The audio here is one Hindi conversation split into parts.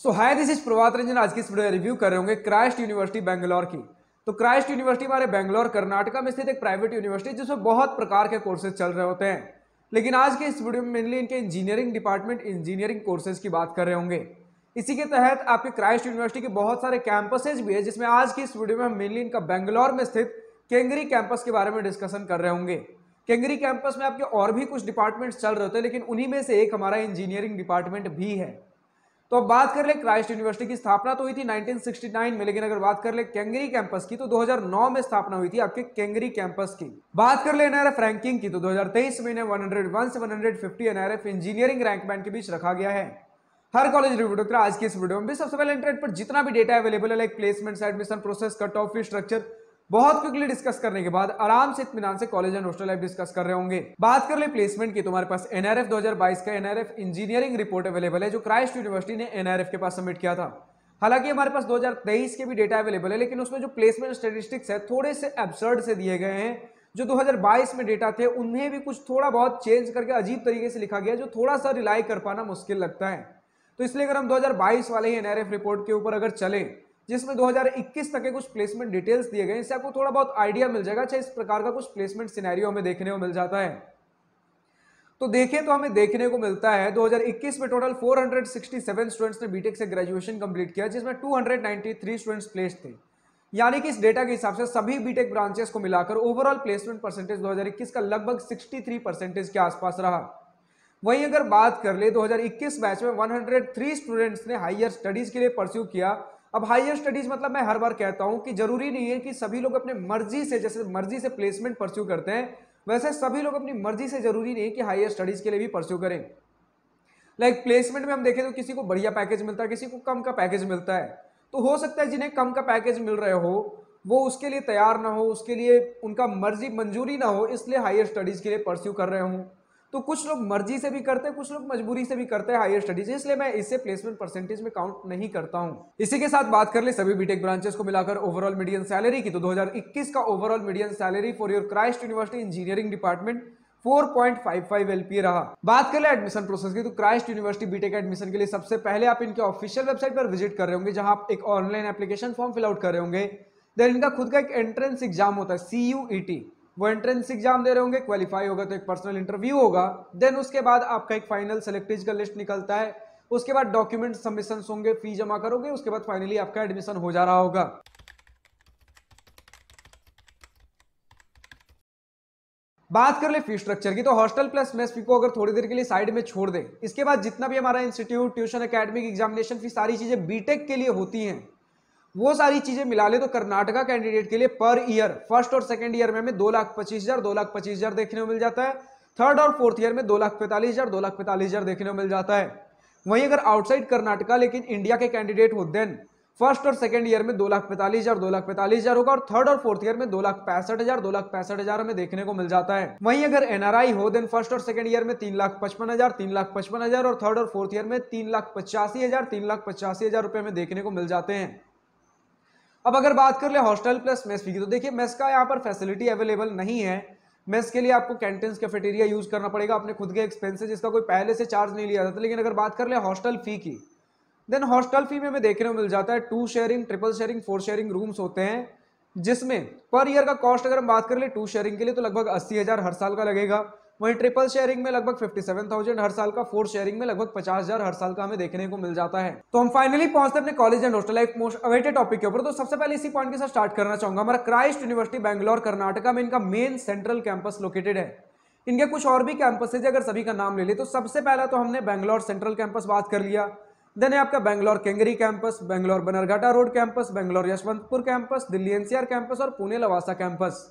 So hi, this is Prabhat Ranjan. आज की इस वीडियो रिव्यू कर रहे होंगे क्राइस्ट यूनिवर्सिटी बेंगलोर की। तो क्राइस्ट यूनिवर्सिटी हमारे बेंगलोर कर्नाटका में स्थित एक प्राइवेट यूनिवर्सिटी जिसमें बहुत प्रकार के कोर्सेज चल रहे होते हैं। लेकिन आज के इस वीडियो में मेनली इनके इंजीनियरिंग डिपार्टमेंट इंजीनियरिंग कोर्सेज की बात कर रहे होंगे। इसी के तहत आपके क्राइस्ट यूनिवर्सिटी के बहुत सारे कैंपसेज भी है, जिसमें आज की इस वीडियो में हम मेनली इनका बेंगलोर में स्थित केंगरी कैंपस के बारे में डिस्कशन कर रहे होंगे। केंगरी कैंपस में आपके और भी कुछ डिपार्टमेंट्स चल रहे होते हैं, लेकिन उन्हीं में से एक हमारा इंजीनियरिंग डिपार्टमेंट भी है। तो अब बात कर ले, क्राइस्ट यूनिवर्सिटी की स्थापना तो हुई थी 1969 में, लेकिन अगर बात कर ले केंगरी कैंपस की तो 2009 में स्थापना हुई थी आपके केंगरी कैंपस की। बात कर ले एनआरएफ रैंकिंग की तो 2023 में इन्हें 101 से 150 एनआरएफ इंजीनियरिंग रैंक बैंड के बीच रखा गया है। हर कॉलेज रिव्यू की आज की इस वीडियो में भी सबसे पहले इंटरनेट पर जितना भी डेटा अवेलेबल है, like placements, admission process, cut off, fee structure, बहुत क्विकली डिस्कस करने के बाद आराम से इत्मीनान से college and hostel life discuss कर रहे होंगे। बात कर ले प्लेसमेंट की, तुम्हारे पास एनआरएफ 2022 का एनआरएफ इंजीनियरिंग रिपोर्ट अवेलेबल है, जो क्राइस्ट यूनिवर्सिटी ने एनआरएफ के पास सबमिट किया था। हालांकि हमारे पास 2023 के भी डेटा अवेलेबल है, लेकिन उसमें जो प्लेसमेंट स्टेटिस्टिक्स है थोड़े से एब्सर्ड से दिए गए हैं। जो 2022 में डेटा थे उन्हें भी कुछ थोड़ा बहुत चेंज करके अजीब तरीके से लिखा गया, जो थोड़ा सा रिलाई कर पाना मुश्किल लगता है। तो इसलिए अगर हम 2022 वाले ही एनआरएफ रिपोर्ट के ऊपर अगर चले, जिसमें 2021 तक के कुछ प्लेसमेंट डिटेल्स दिए गए, इससे आपको थोड़ा बहुत आइडिया मिल जाएगा। अच्छा, इस प्रकार का कुछ प्लेसमेंट सिनेरियो हमें देखने को मिल जाता है। तो देखें तो हमें देखने को मिलता है 2021 में टोटल 467 स्टूडेंट्स ने बीटेक से ग्रेजुएशन कंप्लीट किया, जिसमें 293 स्टूडेंट्स प्लेस्ड थे। यानी कि इस डेटा के हिसाब से सभी बीटेक ब्रांचेस को मिलाकर ओवरऑल प्लेसमेंट परसेंटेज 2021 का लगभग 63% के आसपास रहा। वहीं अगर बात कर ले 2021 बैच में 103 स्टूडेंट्स ने हायर स्टडीज के लिए परस्यू किया। अब हायर स्टडीज मतलब मैं हर बार कहता हूं कि जरूरी नहीं है कि सभी लोग अपने मर्जी से, जैसे मर्जी से प्लेसमेंट परस्यू करते हैं, वैसे सभी लोग अपनी मर्जी से जरूरी नहीं है कि हायर स्टडीज के लिए भी परस्यू करें। लाइक प्लेसमेंट में हम देखें तो किसी को बढ़िया पैकेज मिलता है, किसी को कम का पैकेज मिलता है। तो हो सकता है जिन्हें कम का पैकेज मिल रहे हो वो उसके लिए तैयार ना हो, उसके लिए उनका मर्जी मंजूरी ना हो, इसलिए हायर स्टडीज के लिए परस्यू कर रहे हूँ। तो कुछ लोग मर्जी से भी करते हैं, कुछ लोग मजबूरी से भी करते हैं हायर स्टडीज, इसलिए मैं इसे प्लेसमेंट परसेंटेज में काउंट नहीं करता हूं। इसी के साथ बात कर ले सभी बीटेक ब्रांचेस को मिलाकर ओवरऑल मीडियन सैलरी की, तो 2021 का overall median salary for your Christ university engineering department 4.55 LPA रहा। बात कर ले एडमिशन प्रोसेस की, तो क्राइस्ट यूनिवर्सिटी बीटेक एडमिशन के लिए सबसे पहले आप इनके ऑफिशियल वेबसाइट पर विजिट कर रहे होंगे, जहां आप एक online application form fill out कर रहे होंगे। देन इनका खुद का एक एंट्रेंस एग्जाम होता है CUET, वो एंट्रेंस एग्जाम दे रहे होंगे। क्वालिफाई होगा तो एक पर्सनल इंटरव्यू होगा। देन उसके बाद आपका एक फाइनल सेलेक्टेज का लिस्ट निकलता है। उसके बाद डॉक्यूमेंट सबमिशन होंगे, फी जमा करोगे, उसके बाद फाइनली आपका एडमिशन हो जा रहा होगा। बात कर ले फी स्ट्रक्चर की, तो हॉस्टल प्लस मेस फी को अगर थोड़ी देर के लिए साइड में छोड़ दे, इसके बाद जितना भी हमारा इंस्टीट्यूट, ट्यूशन, एकेडमिक, एग्जामिनेशन फी, सारी चीजें बीटेक के लिए होती हैं, वो सारी चीजें मिला ले तो कर्नाटका कैंडिडेट के लिए पर ईयर फर्स्ट और सेकंड ईयर में हमें 2,25,000 देखने को मिल जाता है। थर्ड और फोर्थ ईयर में 2,45,000 देखने को मिल जाता है। वहीं अगर आउटसाइड कर्नाटका लेकिन इंडिया के कैंडिडेट हो, देन फर्स्ट और सेकंड ईयर में 2,45,000 होगा, और थर्ड और फोर्थ ईयर में 2,65,000 हमें देखने को मिल जाता है। वहीं अगर एनआरआई हो, देन फर्स्ट और सेकंड ईयर में 3,55,000 और थर्ड और फोर्थ ईयर में 3,85,000 रुपए में देखने को मिल जाते हैं। अब अगर बात कर ले हॉस्टल प्लस मेस फी की, तो देखिए मेस का यहाँ पर फैसिलिटी अवेलेबल नहीं है। मेस के लिए आपको कैंटीन कैफेटेरिया यूज करना पड़ेगा, अपने खुद के एक्सपेंसेस, जिसका कोई पहले से चार्ज नहीं लिया जाता। लेकिन अगर बात कर ले हॉस्टल फी की, देन हॉस्टल फी में हमें देखने को मिल जाता है 2 sharing, triple sharing, 4 sharing rooms होते हैं, जिसमें पर ईयर का कॉस्ट अगर हम बात कर ले 2 शेयरिंग के लिए तो लगभग 80,000 हर साल का लगेगा। वहीं ट्रिपल शेयरिंग में लगभग 57,000 हर साल का, 4 शेयरिंग में लगभग 50,000 हर साल का हमें देखने को मिल जाता है। तो हम फाइनली पहुंचते हैं अपने college and hostel life most awaited topic के ऊपर। तो सबसे पहले इसी पॉइंट के साथ स्टार्ट करना चाहूंगा। हमारा क्राइस्ट यूनिवर्सिटी बेंगलोर कर्नाटका में इनका मेन सेंट्रल कैंपस लोकेटेड है। इनके कुछ और भी कैंपस है, अगर सभी का नाम ले ले तो सबसे पहला तो हमने बेंगलोर सेंट्रल कैंपस बात कर लिया। देन है आपका Bangalore Kengeri campus, Bangalore Bannerghatta road campus, Bangalore Yeshwanthpur campus, Delhi NCR campus और पुणे लवासा कैंपस।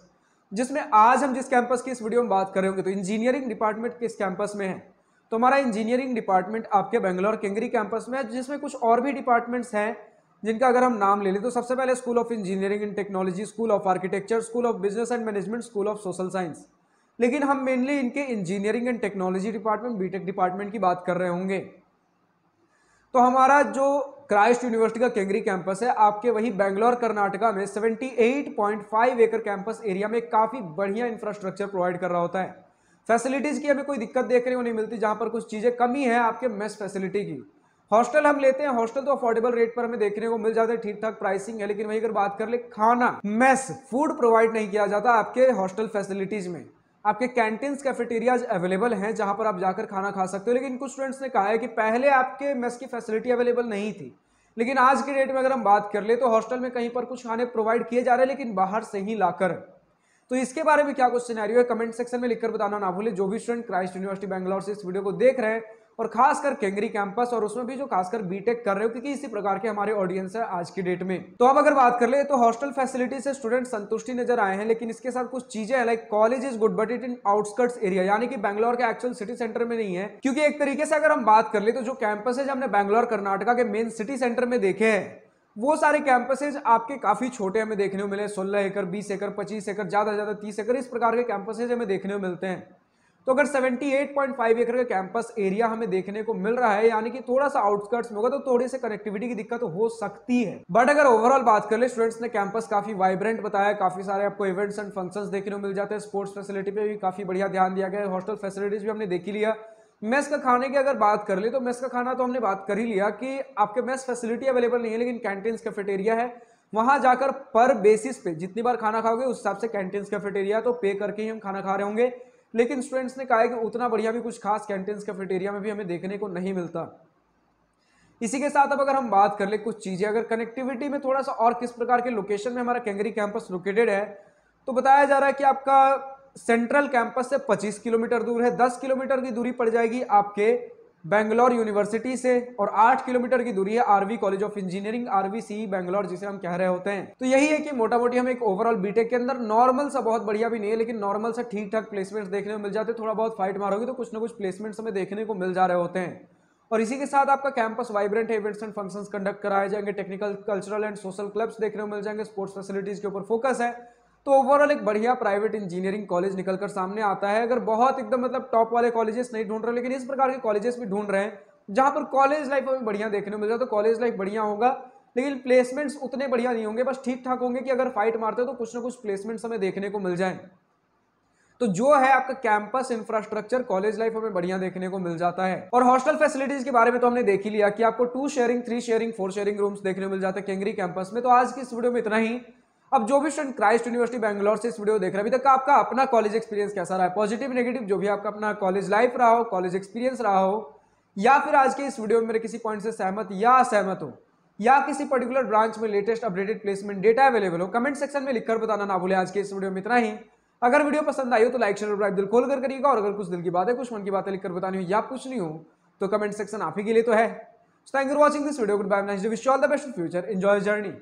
जिसमें आज हम जिस कैंपस की इस वीडियो में बात कर रहे होंगे, तो इंजीनियरिंग डिपार्टमेंट किस कैंपस में है, तो हमारा इंजीनियरिंग डिपार्टमेंट आपके बेंगलोर केंगरी कैंपस में है, जिसमें कुछ और भी डिपार्टमेंट्स हैं जिनका अगर हम नाम ले लें तो सबसे पहले school of engineering and technology, school of architecture, school of business and management, school of social science. लेकिन हम मेनली इनके engineering and technology department, B Tech department की बात कर रहे होंगे। तो हमारा जो क्राइस्ट यूनिवर्सिटी का केंगरी कैंपस है आपके वही बेंगलोर कर्नाटका में 78.5 एकड़ कैंपस एरिया में काफी बढ़िया इंफ्रास्ट्रक्चर प्रोवाइड कर रहा होता है। फैसिलिटीज की हमें कोई दिक्कत देखने को नहीं मिलती। जहां पर कुछ चीजें कमी है आपके मेस फैसिलिटी की, हॉस्टल हम लेते हैं, हॉस्टल तो अफोर्डेबल रेट पर हमें देखने को मिल जाता है, ठीक ठाक प्राइसिंग है। लेकिन वही अगर बात कर ले खाना, मेस फूड प्रोवाइड नहीं किया जाता आपके हॉस्टल फैसिलिटीज में। आपके कैंटीन्स कैफेटेरियाज अवेलेबल हैं जहां पर आप जाकर खाना खा सकते हो। लेकिन कुछ स्टूडेंट्स ने कहा है कि पहले आपके मेस की फैसिलिटी अवेलेबल नहीं थी, लेकिन आज के डेट में अगर हम बात कर ले तो हॉस्टल में कहीं पर कुछ खाने प्रोवाइड किए जा रहे हैं, लेकिन बाहर से ही लाकर। तो इसके बारे में क्या कुछ सिनेरियो है, कमेंट सेक्शन में लिखकर बताना ना भूले। जो भी स्टूडेंट क्राइस्ट यूनिवर्सिटी बैंगलोर से इस वीडियो को देख रहे हैं, और खासकर केंगरी कैंपस, और उसमें भी जो खासकर बीटेक कर रहे हो, क्योंकि इसी प्रकार के हमारे ऑडियंस है आज की डेट में। तो अब अगर बात कर ले तो हॉस्टल फैसिलिटी से स्टूडेंट संतुष्टि नजर आए हैं, लेकिन इसके साथ कुछ चीजें है, like college is good but it in outskirts area, यानी कि बैंगलोर के एक्चुअल सिटी सेंटर में नहीं है। क्योंकि एक तरीके से अगर हम बात कर ले तो जो कैंपस है हमने बैंगलोर कर्नाटका के मेन सिटी सेंटर में देखे हैं, वो सारे कैंपसेज आपके काफी छोटे हमें देखने को मिले। 16 एकड़, 20 एकड़, 25 एकड़, ज्यादा ज्यादा 30 एकड़, इस प्रकार के कैंपसेज हमें देखने को मिलते हैं। तो अगर 78.5 एकड़ का कैंपस एरिया हमें देखने को मिल रहा है, यानी कि थोड़ा सा आउटस्कर्ट्स में होगा, तो थोड़ी सी कनेक्टिविटी की दिक्कत हो सकती है। बट अगर ओवरऑल बात कर ले, स्टूडेंट्स ने कैंपस काफी वाइब्रेंट बताया, काफी सारे आपको इवेंट्स एंड फंक्शंस देखने को मिल जाते हैं। स्पोर्ट्स फैसिलिटी पे भी काफी बढ़िया ध्यान दिया गया है। हॉस्टल फैसिलिटीज भी हमने देख ही लिया। मेस का खाने की अगर बात कर ले तो मेस का खाना तो हमने बात कर ही लिया कि आपके मेस फैसिलिटी अवेलेबल नहीं है, लेकिन कैंटीन कैफेटेरिया है। वहां जाकर पर बेसिस पे जितनी बार खाना खाओगे उस हिसाब से कैंटीन कैफेटेरिया तो पे करके ही हम खाना खा रहे होंगे। लेकिन स्टूडेंट्स ने कहा है कि उतना बढ़िया भी कुछ खास कैंटीन कैफेटेरिया में भी हमें देखने को नहीं मिलता। इसी के साथ अब अगर हम बात कर ले कुछ चीजें, अगर कनेक्टिविटी में थोड़ा सा और किस प्रकार के लोकेशन में हमारा केंगरी कैंपस लोकेटेड है, तो बताया जा रहा है कि आपका सेंट्रल कैंपस से 25 किलोमीटर दूर है। 10 किलोमीटर की दूरी पड़ जाएगी आपके बेंगलोर यूनिवर्सिटी से, और 8 किलोमीटर की दूरी है R V college of engineering, RVC Bangalore जिसे हम कह रहे होते हैं। तो यही है कि मोटा मोटी हम एक ओवरऑल बीटेक के अंदर नॉर्मल सा, बहुत बढ़िया भी नहीं है लेकिन नॉर्मल सा ठीक ठाक प्लेसमेंट्स देखने को मिल जाते हैं। थोड़ा बहुत फाइट मारोगे तो कुछ ना कुछ प्लेसमेंट्स हमें देखने को मिल जा रहे होते हैं। और इसी के साथ आपका कैंपस वाइब्रेंट है, इवेंट्स एंड फंक्शंस कंडक्ट कराए जाएंगे, technical, cultural and social clubs देखने को मिल जाएंगे, स्पोर्ट्स फैसिलिटीज के ऊपर फोकस है। तो ओवरऑल एक बढ़िया प्राइवेट इंजीनियरिंग कॉलेज निकलकर सामने आता है। अगर बहुत एकदम मतलब टॉप वाले कॉलेजेस नहीं ढूंढ रहे, लेकिन इस प्रकार के कॉलेजेस भी ढूंढ रहे हैं जहां पर कॉलेज लाइफ हमें बढ़िया देखने को मिल जाए, तो कॉलेज लाइफ बढ़िया होगा, लेकिन प्लेसमेंट्स उतने बढ़िया नहीं होंगे, बस ठीक ठाक होंगे कि अगर फाइट मारते हो तो कुछ ना कुछ प्लेसमेंट्स हमें देखने को मिल जाए। तो जो है आपका कैंपस इंफ्रास्ट्रक्चर, कॉलेज लाइफ हमें बढ़िया देखने को मिल जाता है। और हॉस्टल फैसिलिटीज के बारे में तो हमने देख ही लिया कि आपको 2 शेयरिंग, 3 शेयरिंग, 4 शेयरिंग रूम्स देखने को मिल जाते हैं केंगरी कैंपस में। तो आज की इस वीडियो में इतना ही। अब जो भी स्टूडेंट क्राइस्ट यूनिवर्सिटी बैंगलोर से इस वीडियो देख रहे हैं, अभी तक आपका अपना कॉलेज एक्सपीरियंस कैसा रहा है, पॉजिटिव नेगेटिव, जो भी आपका अपना कॉलेज लाइफ रहा हो, कॉलेज एक्सपीरियंस रहा हो, या फिर आज के इस वीडियो में मेरे किसी पॉइंट से सहमत या असहमत हो, या किसी पर्टिकुलर ब्रांच में latest updated placement data available हो, कमेंट सेक्शन में लिखकर बताना ना भूले। आज के इस वीडियो में इतना ही। अगर वीडियो पसंद आई हो तो लाइक, शेयर और दिल खोल कर करिएगा, और अगर कुछ दिल की बातें, कुछ मन की बातें लिखकर बतानी हो या पूछनी हो तो कमेंट सेक्शन आप ही के लिए तो है। Thank you for watching this video, good bye, nice day, wish you all the best in future, enjoy journey.